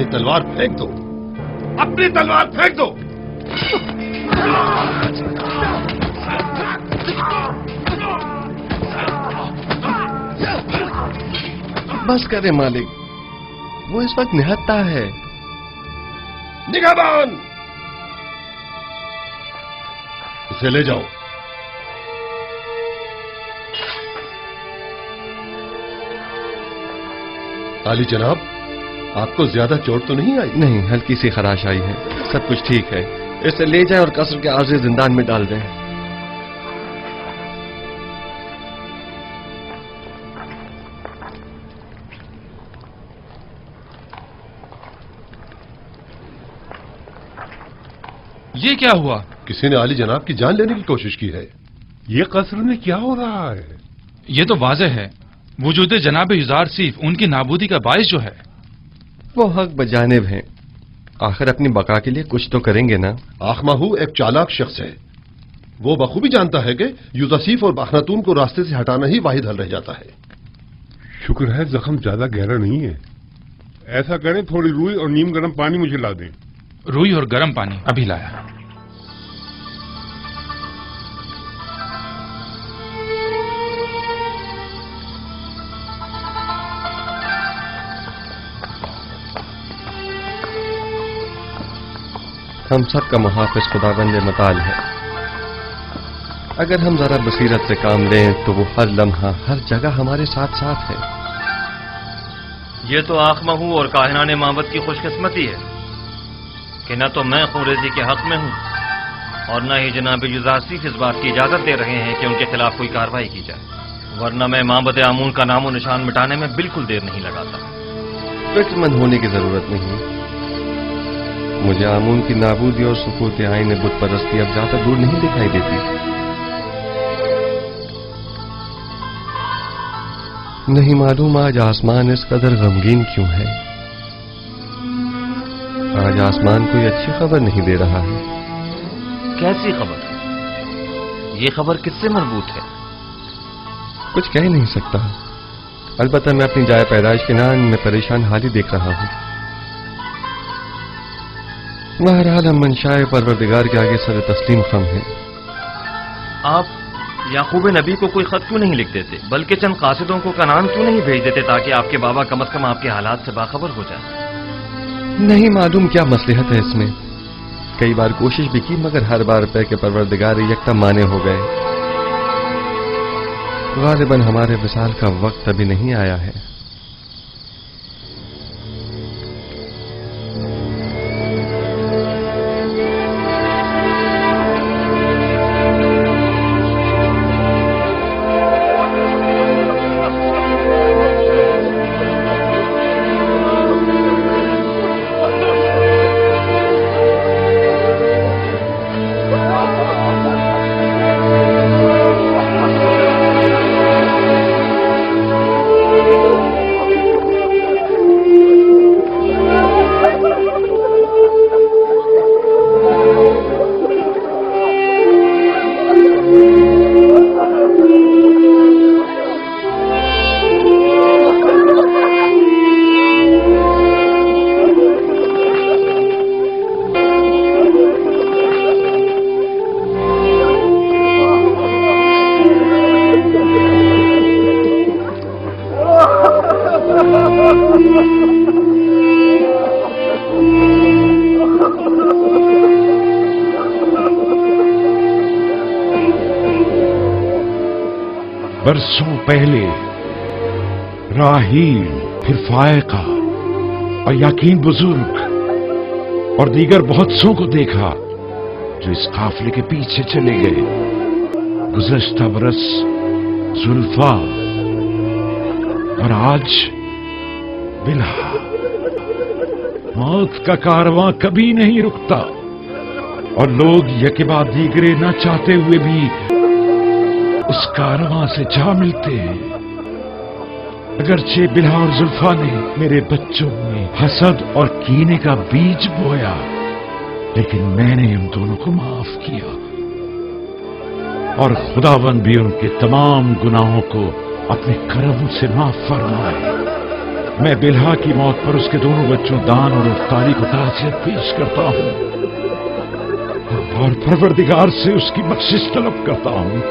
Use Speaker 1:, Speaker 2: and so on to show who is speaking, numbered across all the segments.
Speaker 1: اپنی تلوار پھینک دو، اپنی تلوار پھینک دو.
Speaker 2: بس کرے مالک، وہ اس وقت نہتا ہے.
Speaker 1: نگہبان، اسے لے جاؤ. عالی جناب، آپ کو زیادہ چوٹ تو نہیں آئی؟
Speaker 2: نہیں، ہلکی سی خراش آئی ہے، سب کچھ ٹھیک ہے. اسے لے جائیں اور قصر کے عارضی زندان میں ڈال دیں.
Speaker 3: یہ کیا ہوا؟
Speaker 1: کسی نے عالی جناب کی جان لینے کی کوشش کی ہے.
Speaker 4: یہ قصر میں کیا ہو رہا ہے؟
Speaker 3: یہ تو واضح ہے، وجود جناب یزار سیف ان کی نابودی کا باعث جو ہے.
Speaker 2: وہ حق بجانب ہیں، آخر اپنی بقا کے لیے کچھ تو کریں گے نا.
Speaker 1: آخماہو ایک چالاک شخص ہے، وہ بخوبی جانتا ہے کہ یوزاسیف اور باخناتون کو راستے سے ہٹانا ہی واحد حل رہ جاتا ہے.
Speaker 4: شکر ہے زخم زیادہ گہرا نہیں ہے. ایسا کریں تھوڑی روئی اور نیم گرم پانی مجھے لا دیں.
Speaker 3: روئی اور گرم پانی ابھی لایا.
Speaker 2: ہم سب کا محافظ خداوند متعال ہے. اگر ہم ذرا بصیرت سے کام لیں تو وہ ہر لمحہ ہر جگہ ہمارے ساتھ ساتھ ہے.
Speaker 5: یہ تو آخمہو اور کاہنان مابت کی خوش قسمتی ہے کہ نہ تو میں خونریزی کے حق میں ہوں اور نہ ہی جناب یزاسیف اس بات کی اجازت دے رہے ہیں کہ ان کے خلاف کوئی کارروائی کی جائے، ورنہ میں مابت آمون کا نام و نشان مٹانے میں بالکل دیر نہیں لگاتا.
Speaker 2: فکر مند ہونے کی ضرورت نہیں. مجھے آمون کی نابودی اور سقوط آئین بت پرستی اب زیادہ دور نہیں دکھائی دیتی. نہیں معلوم آج آسمان اس قدر غمگین کیوں ہے. آج آسمان کوئی اچھی خبر نہیں دے رہا ہے.
Speaker 5: کیسی خبر؟ یہ خبر کس سے مربوط ہے؟
Speaker 2: کچھ کہہ نہیں سکتا، البتہ میں اپنی جائے پیدائش کے نام میں پریشان حالی دیکھ رہا ہوں. بہرحال ہم منشاء پروردگار کے آگے سر تسلیم خم ہیں.
Speaker 5: آپ یعقوب نبی کو کوئی خط کیوں نہیں لکھ دیتے، بلکہ چند قاصدوں کو کنعان کیوں نہیں بھیج دیتے تاکہ آپ کے بابا کم از کم آپ کے حالات سے باخبر ہو جائیں؟
Speaker 2: نہیں معلوم کیا مصلحت ہے اس میں. کئی بار کوشش بھی کی مگر ہر بار پہ کہ پروردگار یکتا مانے ہو گئے. غالباً ہمارے وصال کا وقت ابھی نہیں آیا ہے.
Speaker 6: برسوں پہلے راہیل، پھر فائقہ اور یقین بزرگ اور دیگر بہت سو کو دیکھا جو اس قافلے کے پیچھے چلے گئے. گزشتہ برس زلفا اور آج بلہا. موت کا کارواں کبھی نہیں رکتا اور لوگ یکے بعد دیگرے نہ چاہتے ہوئے بھی اس کارواں سے جا ملتے ہیں. اگرچہ بلہا اور زلفا نے میرے بچوں میں حسد اور کینے کا بیج بویا، لیکن میں نے ان دونوں کو معاف کیا اور خداوند بھی ان کے تمام گناہوں کو اپنے کرم سے معاف فرمائے. मैं बिल्हा की मौत पर उसके दोनों बच्चों दान और इफ्तारी को ताज़ियत पेश करता हूं और परवरदिगार से उसकी बख्शिश तलब करता हूं।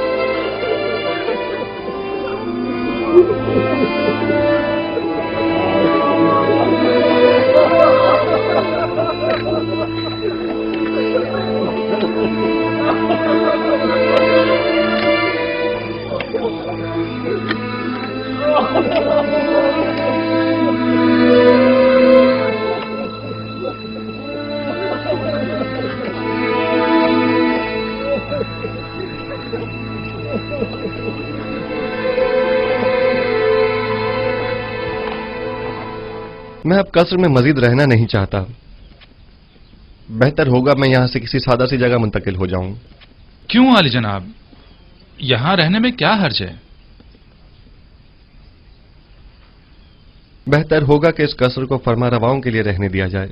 Speaker 2: मैं अब कस्र में मजीद रहना नहीं चाहता। बेहतर होगा मैं यहां से किसी सादा सी जगह मुंतकिल हो जाऊं।
Speaker 3: क्यों आली जनाब, यहां रहने में क्या हर्ज है?
Speaker 2: बेहतर होगा कि इस कस्र को फरमा रवाओं के लिए रहने दिया जाए।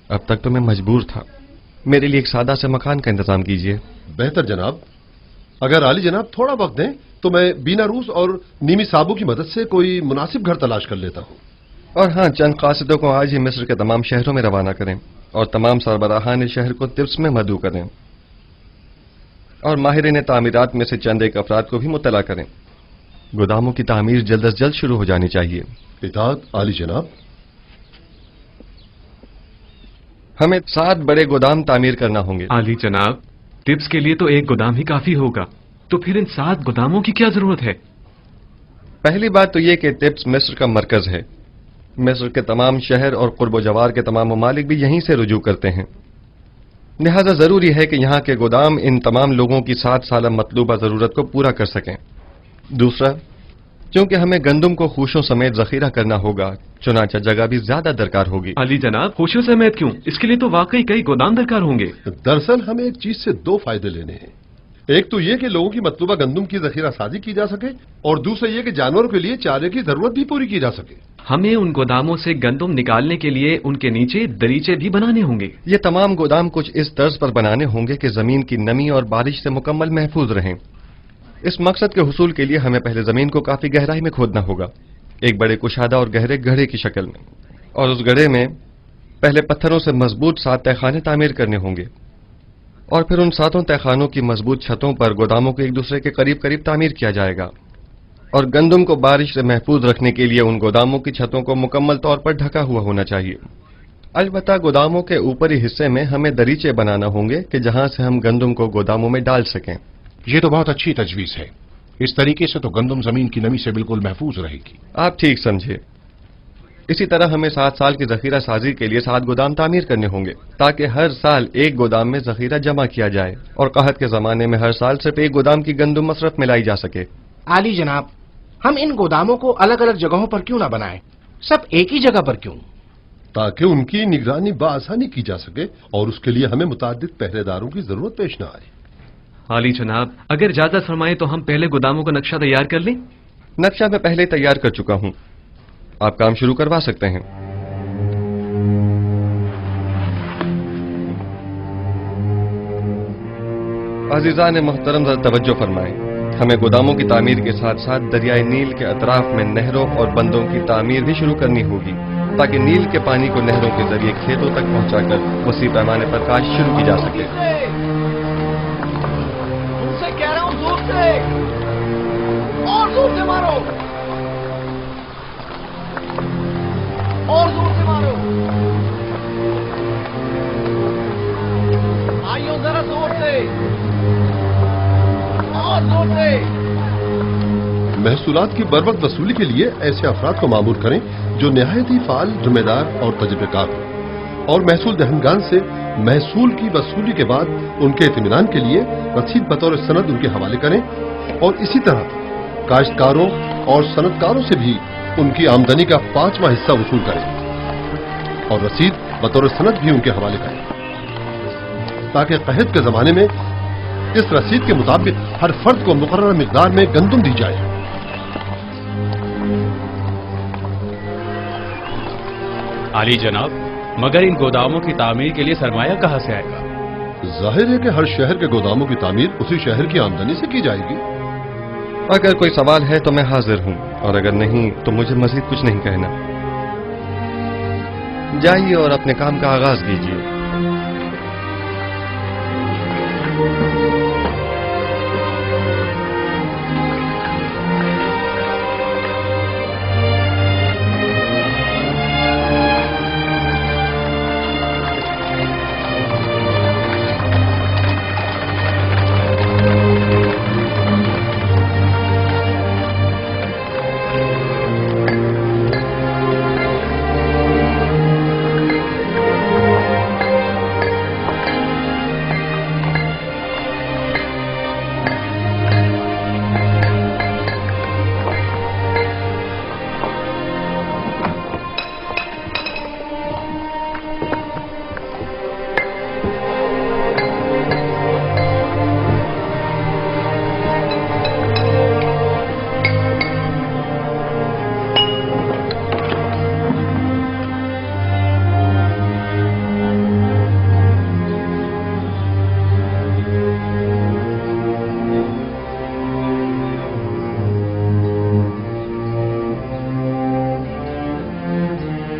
Speaker 2: अब तक तो मैं मजबूर था। मेरे लिए एक सादा से मकान का इंतजाम कीजिए।
Speaker 1: बेहतर जनाब, अगर आली जनाब थोड़ा वक्त दें तो मैं बीना रूस और नीमी साबू की मदद से कोई मुनासिब घर तलाश कर लेता हूं।
Speaker 2: और हाँ, चंद कासिदों को आज ही मिस्र के तमाम शहरों में रवाना करें और तमाम सरबराहान शहर को तिब्स में मदऊ करें और माहिरीन तामीरात में से चंद एक अफराद को भी मुत्तला करें। गोदामों की तामीर जल्द अज जल्द शुरू हो जानी चाहिए।
Speaker 1: इताअत आली जनाब।
Speaker 2: हमें 7 बड़े गोदाम तामीर करना होंगे।
Speaker 7: आली जनाब, टिप्स के लिए तो एक गोदाम ही काफी होगा, तो फिर इन 7 गोदामों की क्या जरूरत है?
Speaker 2: पहली बात तो यह कि टिप्स मिस्र का मरकज है। मिस्र के तमाम शहर और कुर्ब जवार के तमाम ममालिक भी यहीं से रुजू करते हैं। लिहाजा जरूरी है कि यहाँ के गोदाम इन तमाम लोगों की 7 साल मतलूबा जरूरत को पूरा कर सकें। दूसरा, चूंकि हमें गंदम को खूशों समेत जखीरा करना होगा, चुनाचा जगह भी ज्यादा दरकार होगी।
Speaker 7: अली जनाब, खुशियों समेत क्यों? इसके लिए तो वाकई कई गोदाम दरकार होंगे।
Speaker 1: दरअसल हमें एक चीज से 2 फायदे लेने हैं। एक तो यह कि लोगों की मतलूबा गंदम की जखीरा साजी की जा सके और दूसरा यह कि जानवरों के लिए चारे की जरूरत भी पूरी की जा सके।
Speaker 7: हमें उन गोदामों से गंदम निकालने के लिए उनके नीचे दरीचे भी बनाने होंगे।
Speaker 2: ये तमाम गोदाम कुछ इस तर्ज पर बनाने होंगे कि जमीन की नमी और बारिश से मुकम्मल महफूज रहें। इस मकसद के हुसूल के लिए हमें पहले जमीन को काफी गहराई में खोदना होगा, एक बड़े कुशादा और गहरे गड्ढे की शक्ल में, और उस गड्ढे में पहले पत्थरों से मजबूत 7 तहखाने तामीर करने होंगे और फिर उन 7 तहखानों की मजबूत छतों पर गोदामों को एक दूसरे के करीब करीब तामीर किया जाएगा। और गंदम को बारिश से महफूज रखने के लिए उन गोदामों की छतों को मुकम्मल तौर पर ढका हुआ होना चाहिए। अलबत्ता गोदामों के ऊपरी हिस्से में हमें दरीचे बनाना होंगे कि जहां से हम गंदम को गोदामों में डाल सकें।
Speaker 6: ये तो बहुत अच्छी तजवीज है। इस तरीके से तो गंदम जमीन की नमी से बिल्कुल महफूज रहेगी।
Speaker 2: आप ठीक समझे। इसी तरह हमें 7 साल की जखीरा साजी के लिए 7 गोदाम तामीर करने होंगे ताकि हर साल एक गोदाम में जखीरा जमा किया जाए और कहत के जमाने में हर साल सिर्फ एक गोदाम की गंदम मसरफ मिलाई जा सके।
Speaker 8: आली जनाब, हम इन गोदामों को अलग अलग जगहों पर क्यों ना बनाएं? सब एक ही जगह पर क्यों?
Speaker 1: ताकि उनकी निगरानी बआसानी की जा सके और उसके लिए हमें मुताद्दिद पहरेदारों की जरूरत पेश न आए।
Speaker 7: आली जनाब, अगर इजाजत फरमाए तो हम पहले गोदामों का नक्शा तैयार कर लें।
Speaker 2: नक्शा मैं पहले तैयार कर चुका हूं, आप काम शुरू करवा सकते हैं। अजीजा ने मोहतरम जरा तवज्जो फरमाएं। हमें गोदामों की तामीर के साथ साथ दरियाए नील के अतराफ में नहरों और बंदों की तामीर भी शुरू करनी होगी ताकि नील के पानी को नहरों के जरिए खेतों तक पहुंचाकर वसी पैमाने पर काश्त शुरू की जा सके।
Speaker 8: तुमसे कह रहा हूं, जोर से और जोर से मारो और जोर से मारो। आइयो जरा जोर से और जोर से।
Speaker 1: महसूलात की बरवक्त वसूली के लिए ऐसे अफराद को मामूर करें जो निहायत ही फाल, जिम्मेदार और तजुर्बेकार हो और महसूल दहनगान से महसूल की वसूली के बाद उनके इत्मीनान के लिए रसीद बतौर सनद उनके हवाले करें और इसी तरह काश्तकारों और सनदकारों से भी उनकी आमदनी का 5वां हिस्सा वसूल करें और रसीद बतौर सनद भी उनके हवाले करें ताकि कहत के जमाने में इस रसीद के मुताबिक हर फर्द को मुकर्रर मिकदार में गंदम दी जाए।
Speaker 9: आली जनाब, मगर इन गोदामों की तामीर के लिए सरमाया कहां से आएगा?
Speaker 1: जाहिर है कि हर शहर के गोदामों की तामीर उसी शहर की आमदनी से की जाएगी।
Speaker 2: अगर कोई सवाल है तो मैं हाजिर हूं और अगर नहीं तो मुझे मजीद कुछ नहीं कहना। جائیے اور اپنے کام کا آغاز کیجیے۔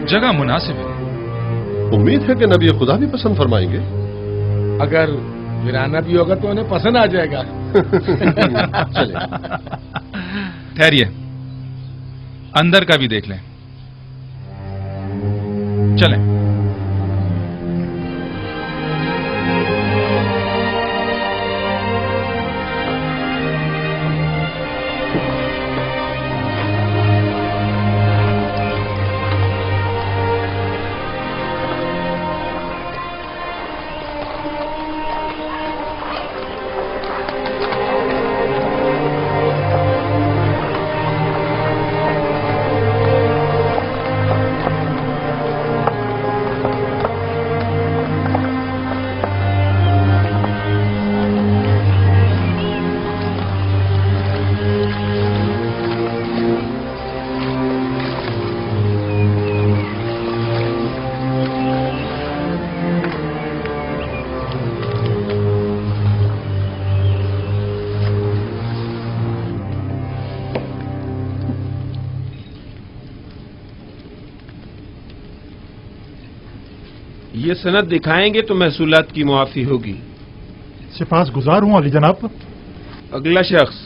Speaker 3: جگہ مناسب ہے۔
Speaker 1: امید ہے کہ نبی خدا بھی پسند فرمائیں گے۔
Speaker 8: اگر ویرانہ بھی ہوگا تو انہیں پسند آ جائے گا۔
Speaker 1: چلیں۔
Speaker 3: ٹھہریے، اندر کا بھی دیکھ لیں۔ چلیں۔
Speaker 10: یہ سند دکھائیں گے تو محصولات کی معافی ہوگی۔
Speaker 11: سپاس گزار ہوں علی جناب۔
Speaker 10: اگلا شخص۔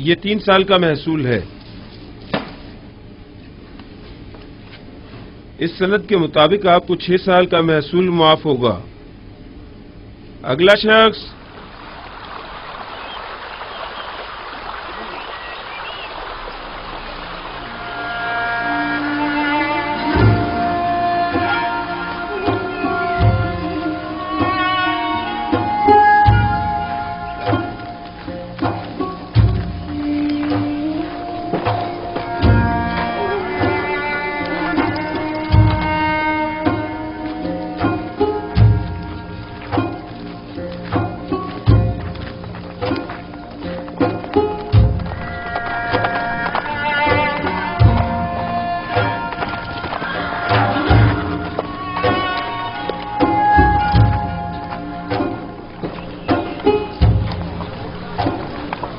Speaker 10: یہ 3 سال کا محصول ہے۔ اس سند کے مطابق آپ کو 6 سال کا محصول معاف ہوگا۔ اگلا شخص۔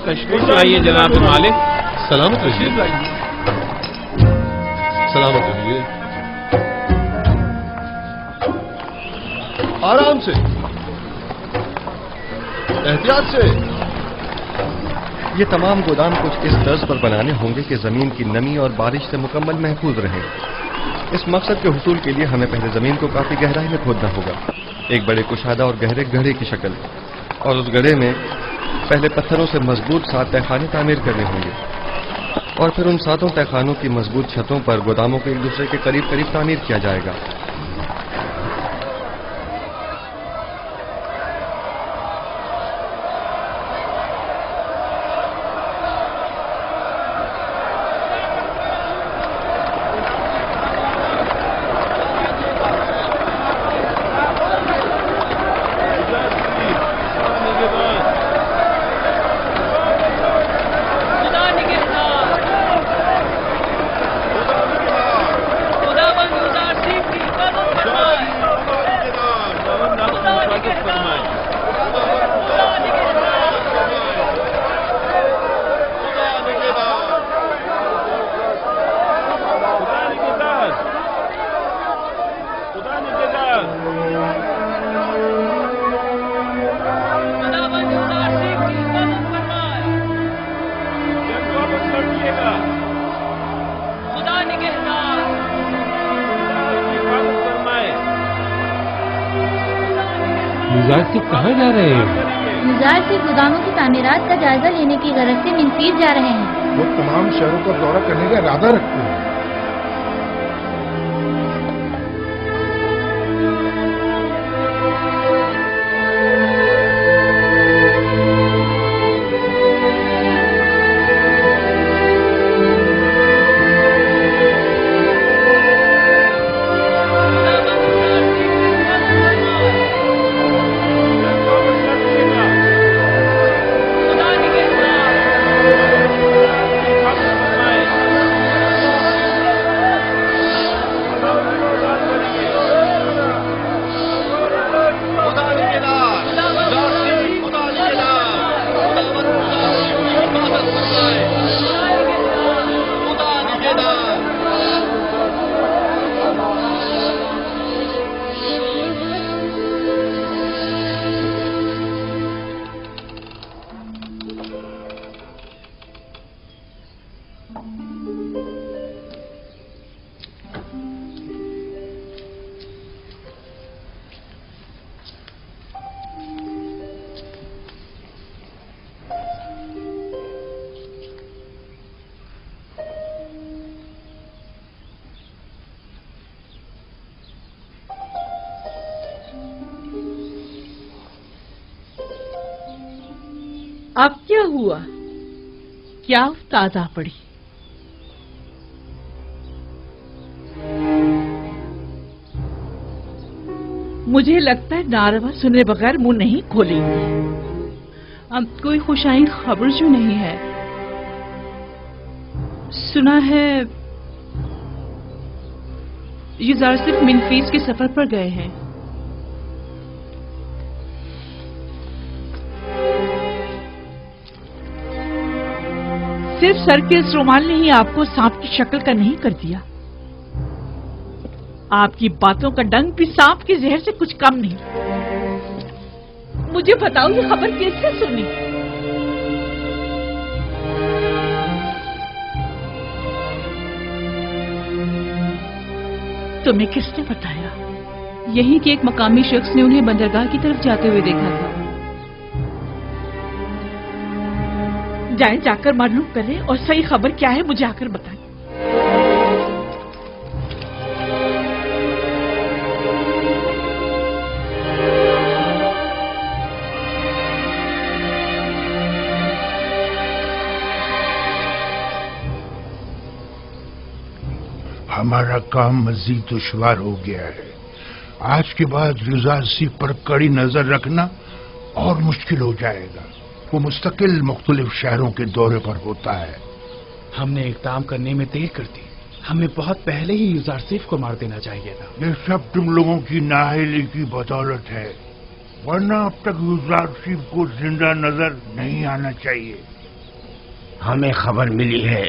Speaker 10: تشریف لائیے جناب مالک۔
Speaker 1: سلامت رہیے۔ سلامت رہیے۔ آرام سے، احتیاط سے۔
Speaker 2: یہ تمام گودام کچھ اس طرز پر بنانے ہوں گے کہ زمین کی نمی اور بارش سے مکمل محفوظ رہیں۔ اس مقصد کے حصول کے لیے ہمیں پہلے زمین کو کافی گہرائی میں کھودنا ہوگا، ایک بڑے کشادہ اور گہرے گڑھے کی شکل، اور اس گڑھے میں پہلے پتھروں سے مضبوط 7 تہخانے تعمیر کرنے ہوں گے، اور پھر ان 7 تہخانوں کی مضبوط چھتوں پر گوداموں کو ایک دوسرے کے قریب قریب تعمیر کیا جائے گا۔
Speaker 10: सिर्फ कहाँ जा रहे हैं?
Speaker 12: गुजार सिर्फ गोदामों की तामीरात का जायजा लेने की गरज से मिनफीस जा रहे हैं।
Speaker 13: वो तमाम शहरों का दौरा करने का इरादा रखते हैं।
Speaker 14: अब क्या हुआ? क्या ताजा पड़ी? मुझे लगता है नारवा सुने बगैर मुंह नहीं खोलेंगी।
Speaker 15: अब कोई खुशाइन खबर जो नहीं है। सुना है युजार सिर्फ मिनफीस के सफर पर गए हैं।
Speaker 14: सिर्फ सर के इस रुमाल ने ही आपको सांप की शक्ल का नहीं कर दिया। आपकी बातों का डंक भी सांप के जहर से कुछ कम नहीं। मुझे बताओ ये खबर कैसे सुनी? तुम्हें किसने बताया?
Speaker 15: यही कि एक मकामी शख्स ने उन्हें बंदरगाह की तरफ जाते हुए देखा था।
Speaker 14: जाएं, जाकर मालूम करें और सही खबर क्या है मुझे आकर बताएं।
Speaker 13: हमारा काम मजीद दुश्वार हो गया है। आज के बाद युजार सिर्फ पर कड़ी नजर रखना और मुश्किल हो जाएगा। वो मुस्तकिल मुख्तलिफ शहरों के दौरे पर होता है।
Speaker 8: हमने इक़दाम करने में देर कर दी। हमें बहुत पहले ही युजार सिर्फ को मार देना चाहिए था।
Speaker 13: ये सब तुम लोगों की नाअहली की बदौलत है, वरना अब तक युजार सिर्फ को जिंदा नजर नहीं आना चाहिए।
Speaker 16: हमें खबर मिली है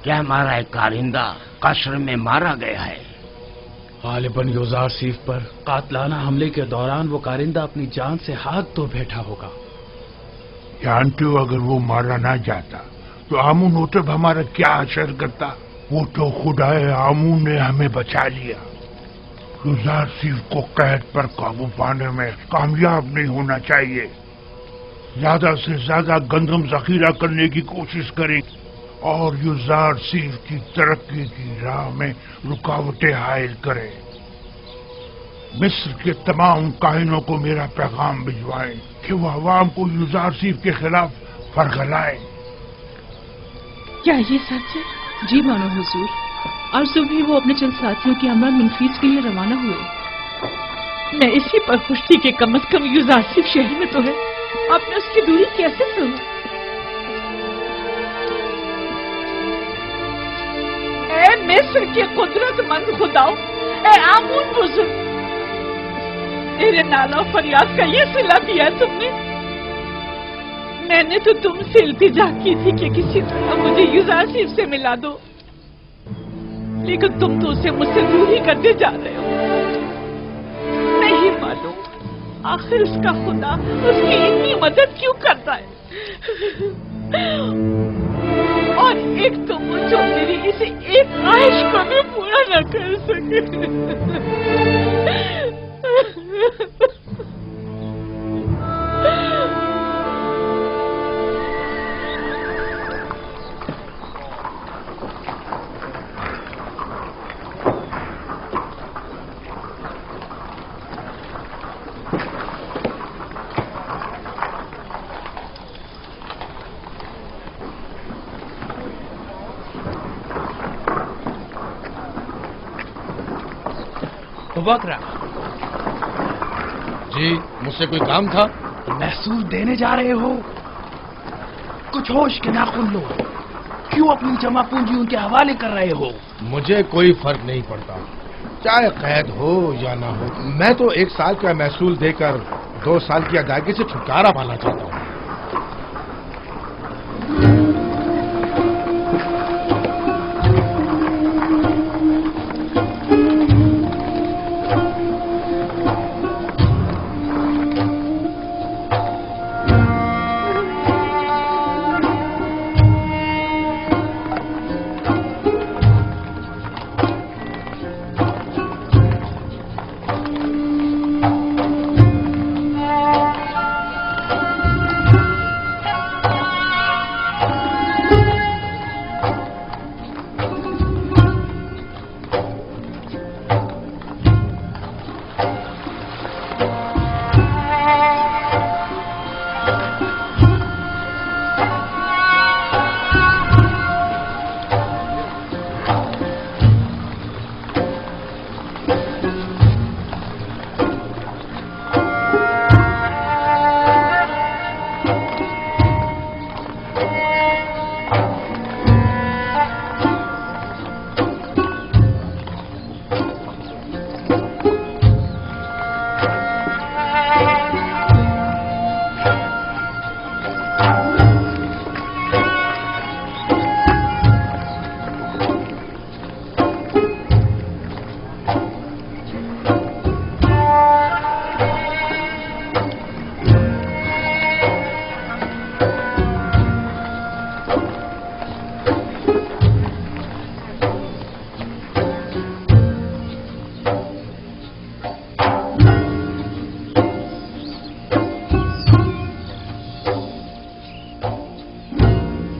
Speaker 16: कि हमारा एक कारिंदा कश्र में मारा गया है।
Speaker 8: गालिबन युजार सिर्फ पर कातलाना हमले के दौरान वो कारिंदा अपनी जान से हाथ धो बैठा होगा।
Speaker 13: जानते हो, अगर वो मारा ना जाता तो आमून होतब हमारा क्या असर करता। वो तो खुदाए आमून ने हमें बचा लिया। युजार सिर्फ को कैद पर काबू पाने में कामयाब नहीं होना चाहिए। ज्यादा से ज्यादा गंदम जखीरा करने की कोशिश करें और युजार सिर्फ की तरक्की की राह में रुकावटें हायल करें। मिस्र के तमाम काहिनों को मेरा पैगाम भिजवाएं कि वो अवाम को युजार सिर्फ के खिलाफ फरगलाएं।
Speaker 14: क्या ये सच है?
Speaker 15: जी मानो हुजूर। आज सुबह वो अपने चंद साथियों के हमरा मिनफीस के लिए रवाना हुए।
Speaker 14: मैं इसी पर खुश थी कि कम से कम युजार सिर्फ शहर में तो है। आपने उसकी दूरी कैसे सुनी? ए मिस्र के कुदरतमंद खुदाओ, ए आमून बुजुर्ग, मेरे नाला फरियाद का ये सिला दिया तुमने। मैंने तो तुमसे इल्तिजा की थी कि किसी तरह मुझे युजार सिर्फ से मिला दो, लेकिन तुम तो उसे मुझसे दूर ही करते जा रहे हो। नहीं मालूम आखिर उसका खुदा उसकी इतनी मदद क्यों करता है। और एक तो वो जो मेरी इसे एक ख्वाहिश को भी पूरा न कर सके।
Speaker 8: बकरा।
Speaker 17: जी, मुझसे कोई काम था?
Speaker 8: महसूल देने जा रहे हो? कुछ होश के नाखुन लो। क्यों अपनी जमा पूंजी उनके हवाले कर रहे हो?
Speaker 17: मुझे कोई फर्क नहीं पड़ता, चाहे कैद हो या ना हो। मैं तो 1 साल का महसूल देकर 2 साल की अदायगी से छुटकारा पाना चाहता हूँ।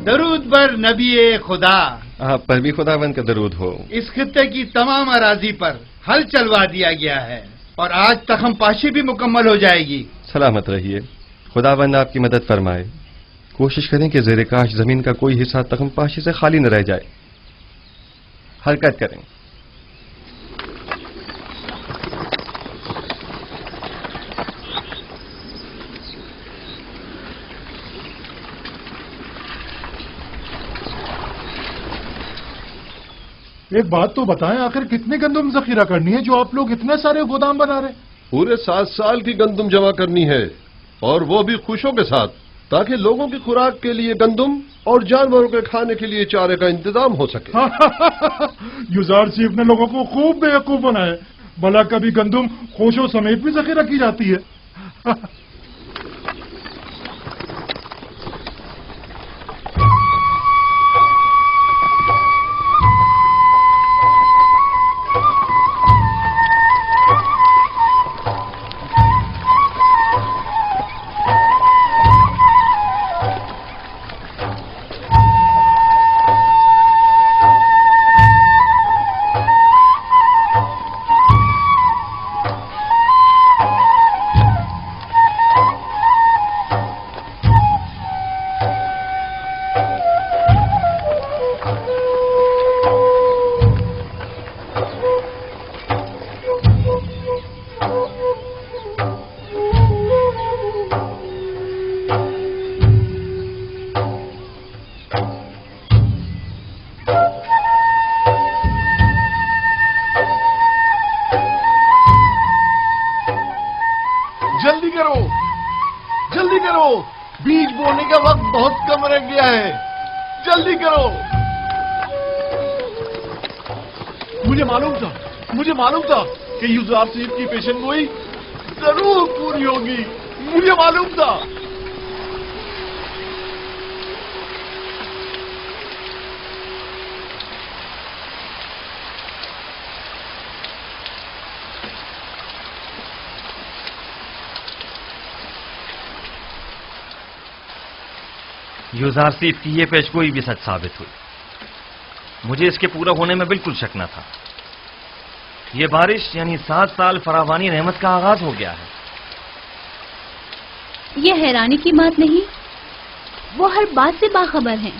Speaker 18: दरूद बर नबी खुदा,
Speaker 2: आप पर भी खुदावंद का दरूद हो।
Speaker 18: इस खित्ते की तमाम अराजी पर हल चलवा दिया गया है और आज तखम पाशी भी मुकम्मल हो जाएगी।
Speaker 2: सलामत रहिए, खुदावंद आपकी मदद फरमाए। कोशिश करें कि ज़ेरे काश जमीन का कोई हिस्सा तखम पाशी से खाली न रह जाए। हरकत करें।
Speaker 11: एक बात तो बताएं, आखिर कितनी गंदम जखीरा करनी है जो आप लोग इतने सारे गोदाम बना रहे?
Speaker 1: पूरे 7 साल की गंदम जमा करनी है, और वो भी खुशों के साथ, ताकि लोगों की खुराक के लिए गंदम और जानवरों के खाने के लिए चारे का इंतजाम हो सके।
Speaker 11: युजार चीफ ने लोगों को खूब बेवकूफ बनाया। भला कभी गंदम खोशों समेत भी जखीरा की जाती है?
Speaker 1: जल्दी करो, बीज बोने का वक्त बहुत कम रह गया है, जल्दी करो।
Speaker 11: मुझे मालूम था कि युजार चीफ की पेशन गोई जरूर पूरी होगी। मुझे मालूम था।
Speaker 5: युजारसीफ की ये पेशगोई भी सच साबित हुई। मुझे इसके पूरा होने में बिल्कुल शक न था। ये बारिश यानी 7 साल फरावानी रहमत का आगाज हो गया है।
Speaker 12: ये हैरानी की बात नहीं, वो हर बात से बाखबर हैं।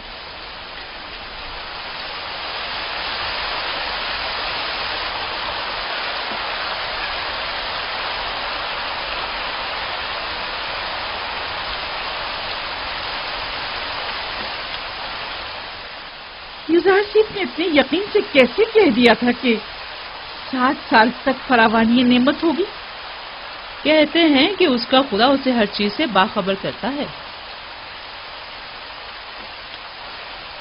Speaker 14: युजारसीफ ने इतने यकीन से कैसे कह दिया था कि 60 साल तक फरावानी नेमत होगी?
Speaker 15: कहते हैं कि उसका खुदा उसे हर चीज से बाखबर करता है।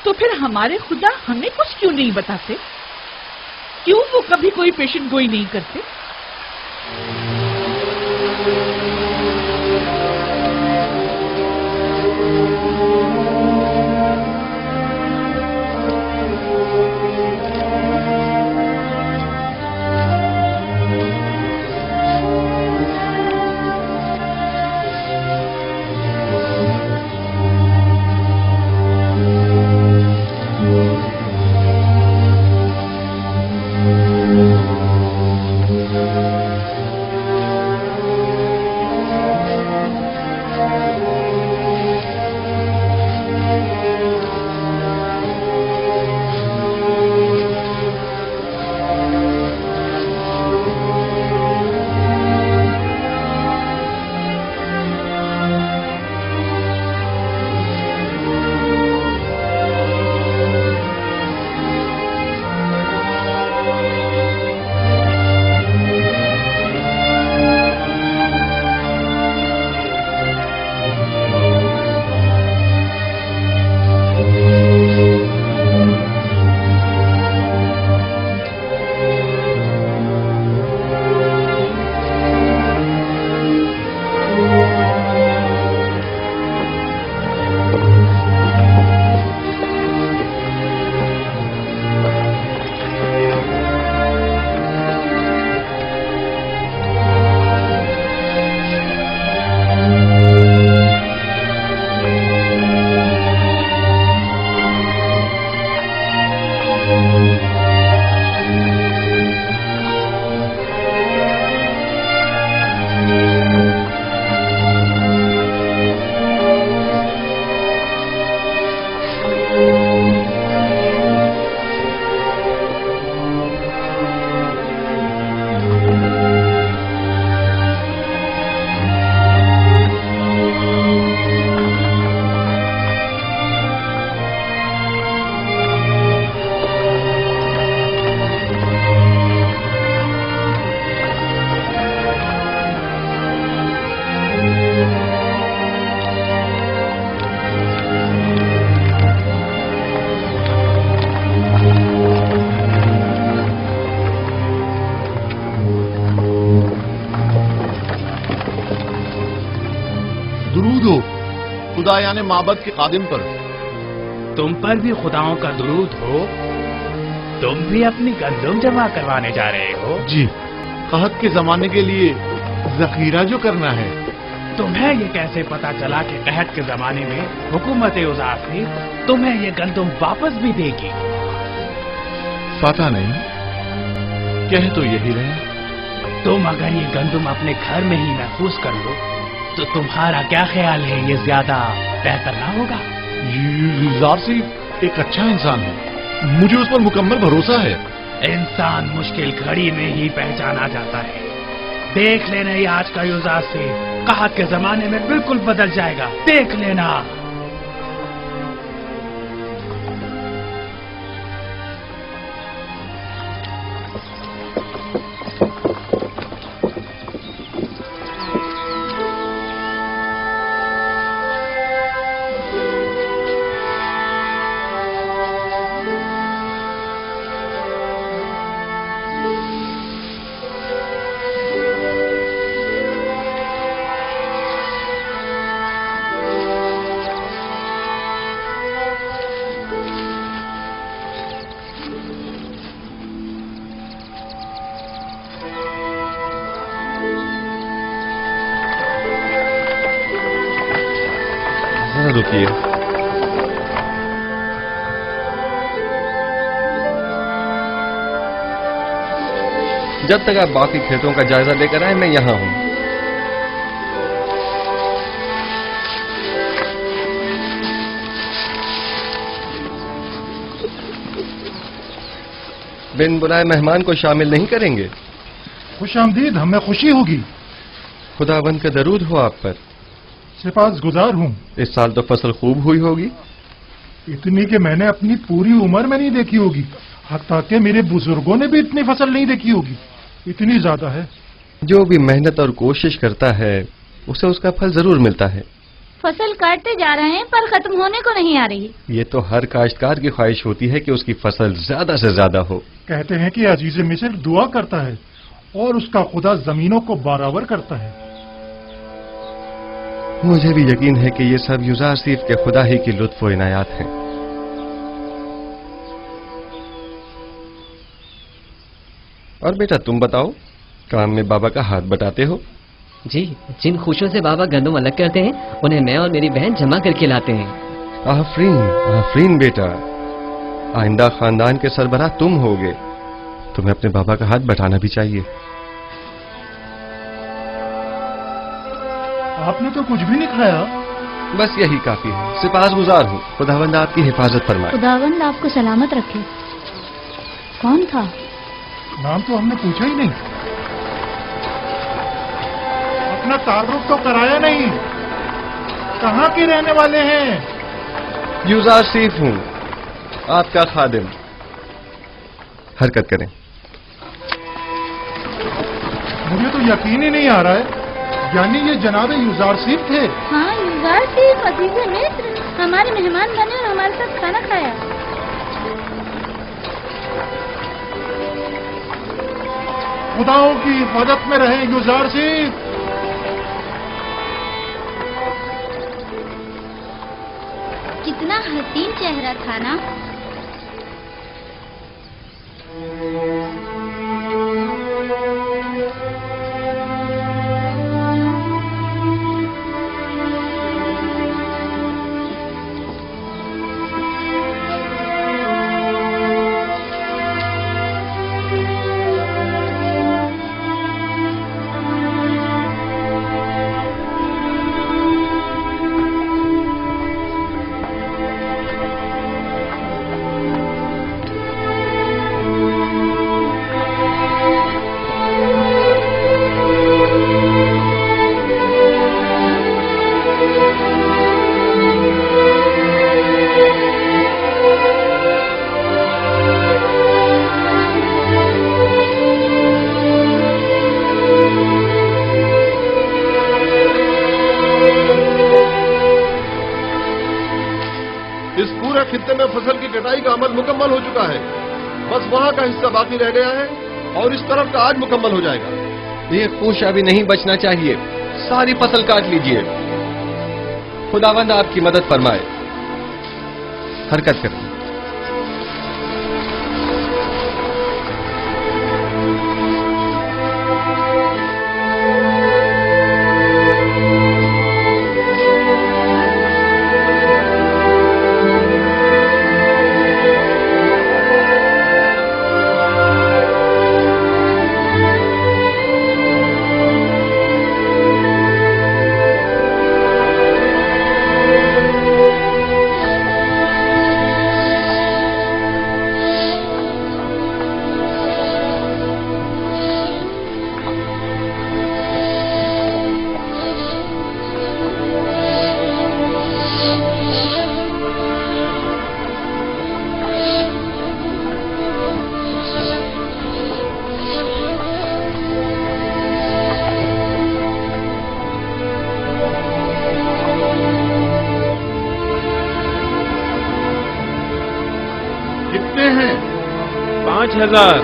Speaker 14: तो फिर हमारे खुदा हमें कुछ क्यों नहीं बताते? क्यों वो कभी कोई पेशेंट गोई नहीं करते?
Speaker 11: खुदायाने माबद के खादिम पर।
Speaker 16: तुम पर भी खुदाओं का दुरूद हो। तुम भी अपनी गंदम जमा करवाने जा रहे हो?
Speaker 11: जी, कहत के जमाने के लिए जखीरा जो करना है।
Speaker 16: तुम्हें ये कैसे पता चला कि कहत के जमाने में हुकूमत युजारसीफ तुम्हें ये गंदम वापस भी देगी?
Speaker 11: पता नहीं, कह तो यही रहे।
Speaker 16: तुम अगर ये गंदम अपने घर में ही महफूज कर लो तो तुम्हारा क्या ख्याल है, ये ज्यादा बेहतर ना होगा?
Speaker 11: युजारसीफ एक अच्छा इंसान है, मुझे उस पर मुकम्मल भरोसा है।
Speaker 16: इंसान मुश्किल घड़ी में ही पहचाना जाता है। देख लेना, ये आज का युजारसीफ कहत के जमाने में बिल्कुल बदल जाएगा, देख लेना।
Speaker 2: रुकिए। जब तक आप बाकी खेतों का जायजा लेकर आए, मैं यहां हूं। बिन बुलाए मेहमान को शामिल नहीं करेंगे?
Speaker 17: खुशामदीद, हमें खुशी होगी।
Speaker 2: खुदावंद का दरूद हो आप पर।
Speaker 17: सिपास गुजार हूं।
Speaker 2: इस साल तो फसल खूब हुई होगी।
Speaker 13: इतनी कि मैंने अपनी पूरी उम्र में नहीं देखी होगी, हत्ता कि मेरे बुजुर्गों ने भी इतनी फसल नहीं देखी होगी। इतनी ज्यादा है।
Speaker 2: जो भी मेहनत और कोशिश करता है उसे उसका फल जरूर मिलता है।
Speaker 12: फसल काटते जा रहे हैं पर खत्म होने को नहीं आ रही।
Speaker 2: ये तो हर काश्तकार की ख्वाहिश होती है कि उसकी फसल ज्यादा से ज्यादा हो।
Speaker 13: कहते हैं कि अजीज मिस्र दुआ करता है और उसका खुदा जमीनों को बराबर करता है।
Speaker 2: मुझे भी यकीन है कि ये सब युजार सीफ के खुदा ही की लुत्फ व इनायात हैं। और बेटा तुम बताओ, काम में बाबा का हाथ बटाते हो?
Speaker 19: जी, जिन खुशियों से बाबा गंदम अलग करते हैं उन्हें मैं और मेरी बहन जमा करके लाते हैं।
Speaker 2: आफरीन आफरीन बेटा, आइंदा खानदान के सरबराह तुम होगे। तुम्हें अपने बाबा का हाथ बटाना भी चाहिए।
Speaker 13: आपने तो कुछ भी नहीं खाया।
Speaker 2: बस यही काफी है। सिपासगुजार हूँ। खुदावंद आपकी हिफाजत फरमाए।
Speaker 12: खुदावंद आपको सलामत रखे। कौन था?
Speaker 13: नाम तो हमने पूछा ही नहीं। अपना तारुफ तो कराया नहीं। कहाँ के रहने वाले हैं?
Speaker 2: युजार सीफ हूँ, आपका खादिम। हरकत करें।
Speaker 13: मुझे तो यकीन ही नहीं आ रहा है, यानी ये जनाब युजार सीफ थे।
Speaker 12: हाँ, युजार सीफ अजीज मिस्र हमारे मेहमान बने और हमारे साथ खाना खाया।
Speaker 13: खुदाओं की हिफाजत में रहे युजार सीफ।
Speaker 12: कितना हसीन चेहरा था ना।
Speaker 1: खित्ते में फसल की कटाई का अमल मुकम्मल हो चुका है। बस वहां का हिस्सा बाकी रह गया है और इस तरफ का आज मुकम्मल हो जाएगा।
Speaker 2: ये खुश अभी नहीं बचना चाहिए। सारी फसल काट लीजिए। खुदावंद आपकी मदद फरमाए। हरकत करें।
Speaker 11: कितने हैं? 5000।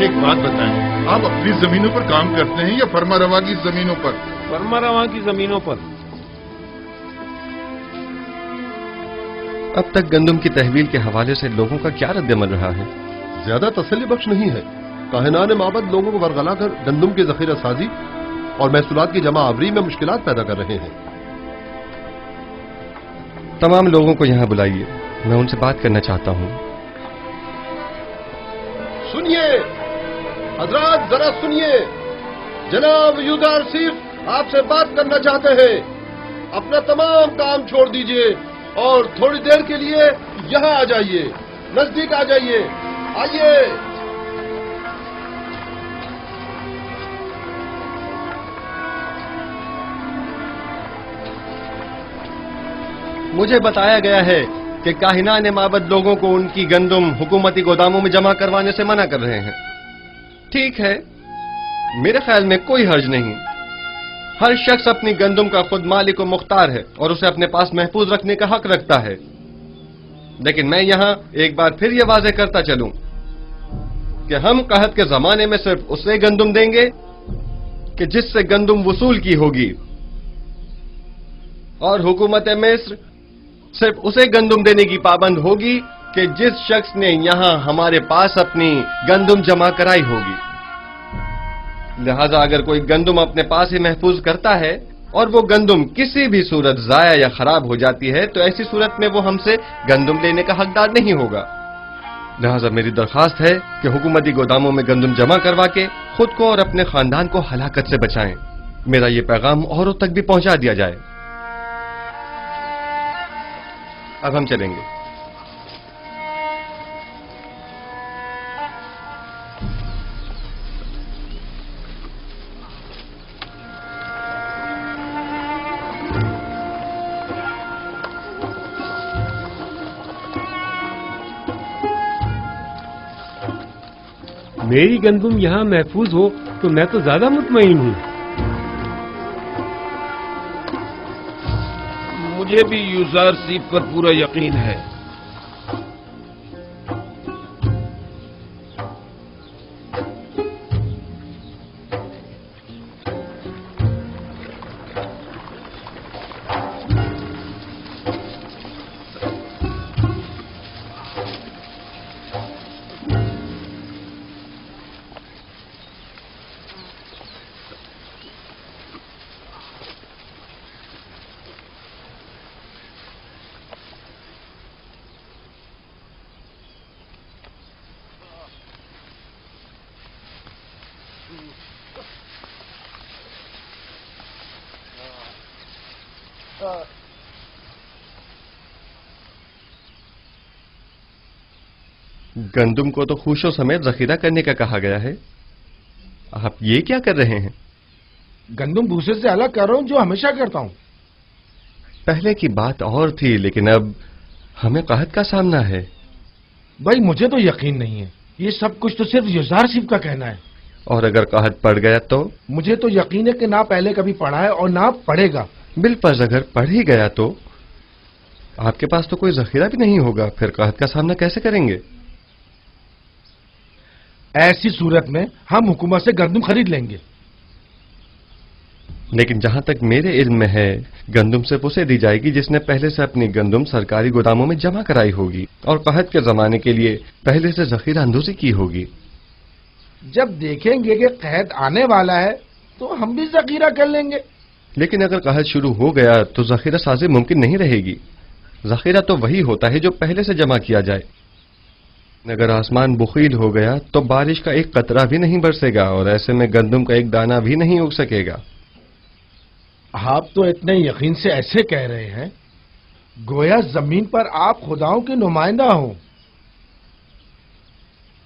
Speaker 11: एक बात बताएं, आप अपनी जमीनों पर काम करते हैं या फरमा रवा की जमीनों पर?
Speaker 10: फरमा रवा की जमीनों पर।
Speaker 2: अब तक गंदम की तहवील के हवाले से लोगों का क्या रद्दमल रहा है?
Speaker 1: ज्यादा तसल्ली बख्श नहीं है। काहिनान माबद लोगों को बरगला कर गंदम की जखीरा साजी और महसूलात की जमा आवरी में मुश्किलात पैदा कर रहे हैं।
Speaker 2: तमाम लोगों को यहाँ बुलाइए, मैं उनसे बात करना चाहता हूँ।
Speaker 1: सुनिए हजरात, जरा सुनिए। जनाब युजार सीफ आपसे बात करना चाहते हैं। अपना तमाम काम छोड़ दीजिए और थोड़ी देर के लिए यहाँ आ जाइए, नजदीक आ जाइए। आइए।
Speaker 2: मुझे बताया गया है कि काहिनान माबद लोगों को उनकी गंदम हुकूमती गोदामों में जमा करवाने से मना कर रहे हैं। ठीक है, मेरे ख्याल में कोई हर्ज नहीं। हर शख्स अपनी गंदम का खुद मालिक व मुख्तार है और उसे अपने पास महफूज रखने का हक रखता है। लेकिन मैं यहां एक बार फिर यह वाज़ेह करता चलूं कि हम कहत के जमाने में सिर्फ उसे गंदम देंगे कि जिससे गंदम वसूल की होगी, और हुकूमत मिस्र सिर्फ उसे गंदम देने की पाबंद होगी कि जिस शख्स ने यहां हमारे पास अपनी गंदम जमा कराई होगी। लिहाजा अगर कोई गंदम अपने पास ही महफूज करता है और वो गंदम किसी भी सूरत जाया या खराब हो जाती है, तो ऐसी सूरत में वो हमसे गंदम लेने का हकदार नहीं होगा। लिहाजा मेरी दरखास्त है कि हुकूमती गोदामों में गंदम जमा करवा के खुद को और अपने खानदान को हलाकत से बचाएं। मेरा ये पैगाम औरों तक भी पहुंचा दिया जाए। अब हम चलेंगे।
Speaker 10: मेरी गंदम यहाँ महफूज हो तो मैं तो ज्यादा मुतमईन हूँ।
Speaker 11: मुझे भी यूज़ार सीफ पर पूरा यकीन है।
Speaker 2: गंदम को तो खुशों समेत जखीरा करने का कहा गया है। आप ये क्या कर रहे हैं?
Speaker 17: गंदम भूसे से अलग कर रहा हूं, जो हमेशा करता हूं।
Speaker 2: पहले की बात और थी, लेकिन अब हमें कहत का सामना है।
Speaker 17: भाई मुझे तो यकीन नहीं है, ये सब कुछ तो सिर्फ यूज़ार सीफ का कहना है।
Speaker 2: और अगर कहत पड़ गया तो?
Speaker 17: मुझे तो यकीन है कि ना पहले कभी पढ़ा है और ना पढ़ेगा।
Speaker 2: बिलफर्ज अगर पढ़ ही गया तो आपके पास तो कोई जखीरा भी नहीं होगा, फिर कहत का सामना कैसे करेंगे?
Speaker 17: ऐसी सूरत में हम हुकूमत से गंदम खरीद लेंगे।
Speaker 2: लेकिन जहां तक मेरे इल्म में है, गंदम सिर्फ उसे दी जाएगी जिसने पहले से अपनी गंदम सरकारी गोदामों में जमा कराई होगी और कहत के जमाने के लिए पहले से जखीरा अंदोजी की होगी।
Speaker 17: जब देखेंगे कि कहत आने वाला है तो हम भी जखीरा कर लेंगे।
Speaker 2: लेकिन अगर कहत शुरू हो गया तो जखीरा साजी मुमकिन नहीं रहेगी। जखीरा तो वही होता है जो पहले से जमा किया जाए। अगर आसमान बुखील हो गया तो बारिश का एक कतरा भी नहीं बरसेगा और ऐसे में गंदम का एक दाना भी नहीं उग सकेगा।
Speaker 17: आप तो इतने यकीन से ऐसे कह रहे हैं गोया जमीन पर आप खुदाओं के नुमाइंदा हो,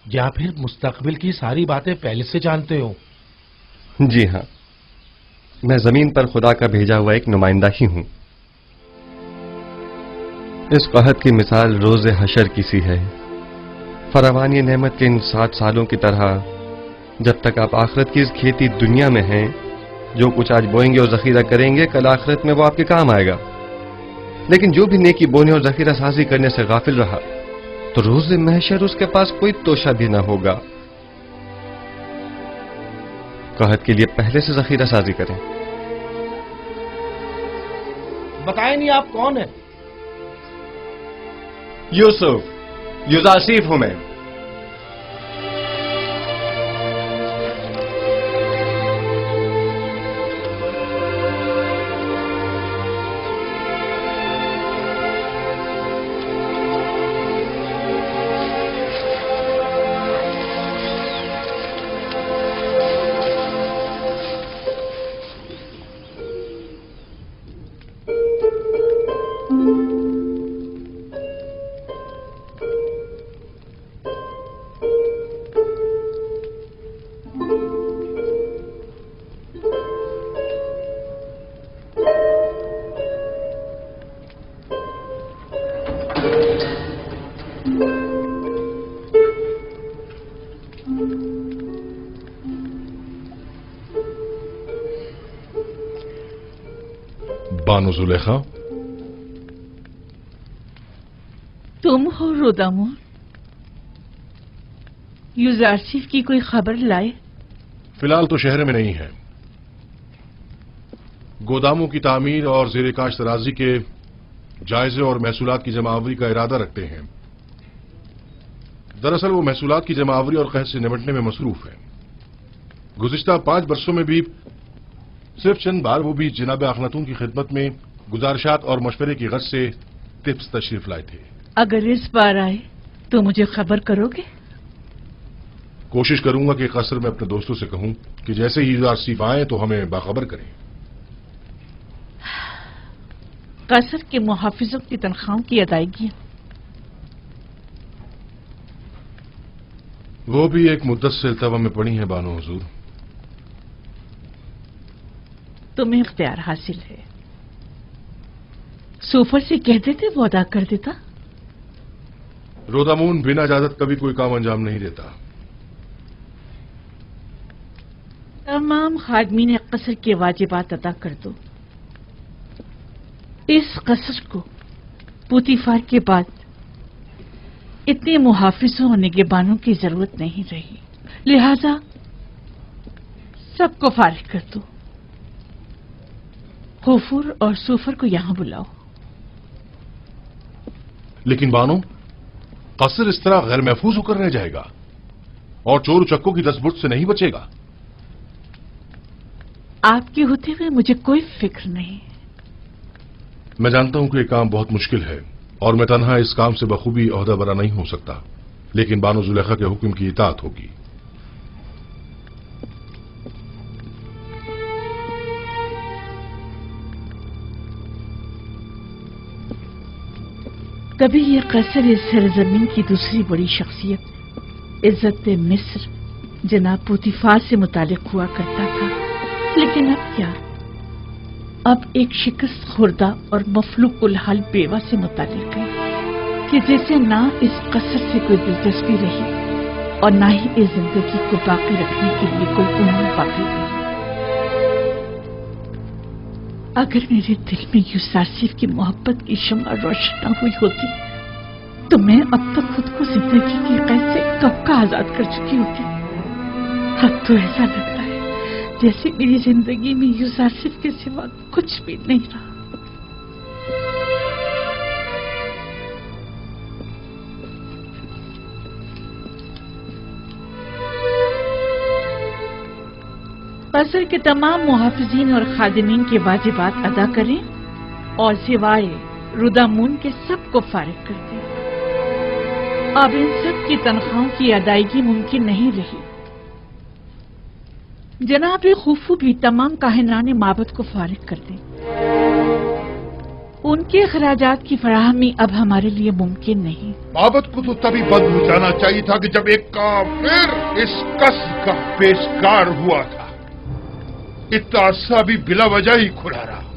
Speaker 17: या फिर मुस्तकबिल की सारी बातें पहले से जानते हो?
Speaker 2: जी हाँ, मैं जमीन पर खुदा का भेजा हुआ एक नुमाइंदा ही हूं। इस कहत की मिसाल रोज़े हशर की सी है। फरावानी नेमत के इन 7 सालों की तरह जब तक आप आखिरत की इस खेती दुनिया में हैं, जो कुछ आज बोएंगे और जखीरा करेंगे, कल आखिरत में वो आपके काम आएगा। लेकिन जो भी नेकी बोने और जखीरा साजी करने से गाफिल रहा तो रोज़े महशर उसके पास कोई तोशा भी ना होगा। कहत के लिए पहले से जखीरा साजी करें।
Speaker 17: बताए नहीं आप कौन है?
Speaker 2: यूसुफ, यूज़ार सीफ हूं मैं।
Speaker 20: बानो जुलेखा,
Speaker 14: तुम हो रोदामोन? यूजारसीफ की कोई खबर लाए?
Speaker 20: फिलहाल तो शहर में नहीं है। गोदामों की तामीर और ज़ेर काश तराजी के जायजे और महसूलात की जमावरी का इरादा रखते हैं। दरअसल वो महसूलात की जमावरी और कहत से निपटने में मसरूफ है। गुज़िश्ता 5 बरसों में भी सिर्फ चंद बार, वो भी जनाब अखनातून की खिदमत में गुजारिशात और मशवरे की गर्ज से टिप्स तशरीफ लाए थे।
Speaker 14: अगर इस बार आए तो मुझे खबर करोगे?
Speaker 20: कोशिश करूंगा कि कसर में अपने दोस्तों से कहूं कि जैसे ही यूजारसीफ आए तो हमें बाखबर करें।
Speaker 14: कसर के मुहाफिजों की तनख्वाहों की अदायगी
Speaker 20: वो भी एक मुद्दत से इल्तवा में पड़ी है बानो हुजूर।
Speaker 14: तुम्हें इख्तियार हासिल है। सूफर से कह देते वो अदा कर देता।
Speaker 20: रोदामून बिना इजाजत कभी कोई काम अंजाम नहीं देता।
Speaker 14: तमाम खादमीन कसर के वाजिबात अदा कर दो। इस कसर को पुतीफार के बाद इतने मुहाफिजों और निगहबानों की जरूरत नहीं रही, लिहाजा सबको फारिग कर दो। हुफूर और सूफर को यहां बुलाओ।
Speaker 20: लेकिन बानो, कसर इस तरह गैर महफूज होकर रह जाएगा और चोर चक्कों की दस्तबुर्द से नहीं बचेगा।
Speaker 14: आपके होते हुए मुझे कोई फिक्र नहीं।
Speaker 20: मैं जानता हूं कि यह काम बहुत मुश्किल है और मैं तन्हा इस काम से बखूबी ओहदा बरा नहीं हो सकता, लेकिन बानो जुलेखा के हुक्म की इताअत होगी।
Speaker 14: कभी ये कसर इस सरजमीन की दूसरी बड़ी शख्सियत इज्जत मिस्र जनाब पुतीफार से मुतालिक हुआ करता था, लेकिन अब क्या? अब एक शिकस्त खुर्दा और मफलूक उल हाल बेवा से मुतालिक है कि जैसे ना इस कसर से कोई दिलचस्पी रही और ना ही इस जिंदगी को बाकी रखने के लिए कोई उम्मीद बाकी रही। अगर मेरे दिल में यूसारसीफ की मोहब्बत की शम्मा रोशन न हुई होती तो मैं अब तक खुद को जिंदगी की कैद से कब का आजाद कर चुकी होती। अब तो ऐसा लगता है जैसे मेरी जिंदगी में यूसारसीफ के सिवा कुछ भी नहीं रहा। कसर के तमाम मुहाफिजीन और खादिमीन के वाजिबात अदा करें और सिवाय रुदामून के सबको फारिग कर दें। अब इन सब की तनख्वाहों की अदायगी मुमकिन नहीं रही। जनाब खुफू भी तमाम काहिनाने माबद को फारिग कर दें। उनके अखराजात की फराहमी अब हमारे लिए मुमकिन नहीं।
Speaker 13: माबद को तो तभी बंद हो जाना चाहिए था कि जब एक काफिर इस कसर का पेशकार हुआ था। इतना अरसा भी बिला वजह ही खुला रहा।